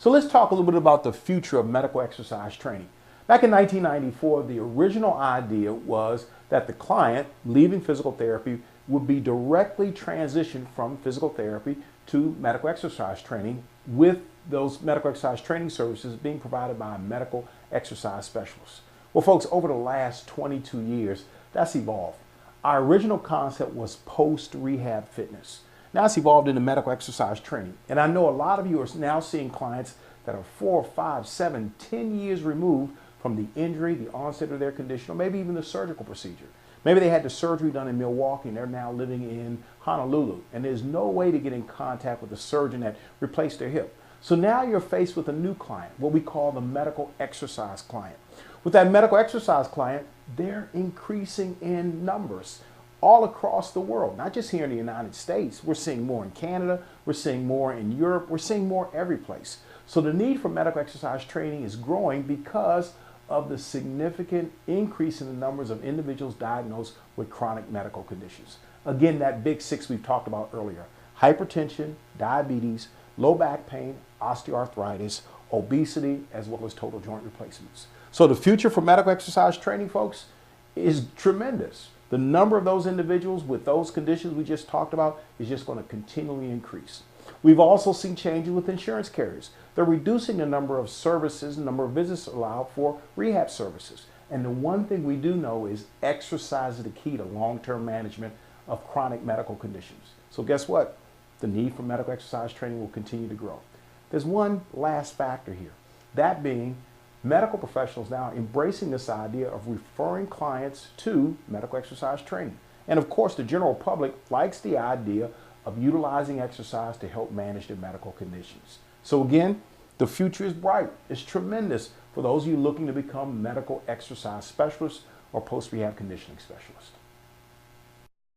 So let's talk a little bit about the future of medical exercise training. Back in 1994, the original idea was that the client leaving physical therapy would be directly transitioned from physical therapy to medical exercise training, with those medical exercise training services being provided by a medical exercise specialist. Well, folks, over the last 22 years, that's evolved. Our original concept was post-rehab fitness. Now it's evolved into medical exercise training. And I know a lot of you are now seeing clients that are 4, 5, 7, 10 years removed from the injury, the onset of their condition, or maybe even the surgical procedure. Maybe they had the surgery done in Milwaukee and they're now living in Honolulu, and there's no way to get in contact with the surgeon that replaced their hip. So now you're faced with a new client, what we call the medical exercise client. With that medical exercise client, they're increasing in numbers all across the world, not just here in the United States. We're seeing more in Canada, we're seeing more in Europe, we're seeing more every place. So the need for medical exercise training is growing because of the significant increase in the numbers of individuals diagnosed with chronic medical conditions. Again, that big six we've talked about earlier: hypertension, diabetes, low back pain, osteoarthritis, obesity, as well as total joint replacements. So the future for medical exercise training, folks, is tremendous. The number of those individuals with those conditions we just talked about is just going to continually increase. We've also seen changes with insurance carriers. They're reducing the number of services, the number of visits allowed for rehab services. And the one thing we do know is exercise is the key to long-term management of chronic medical conditions. So guess what? The need for medical exercise training will continue to grow. There's one last factor here, that being medical professionals now embracing this idea of referring clients to medical exercise training. And of course, the general public likes the idea of utilizing exercise to help manage their medical conditions. So again, the future is bright. It's tremendous for those of you looking to become medical exercise specialists or post-rehab conditioning specialists.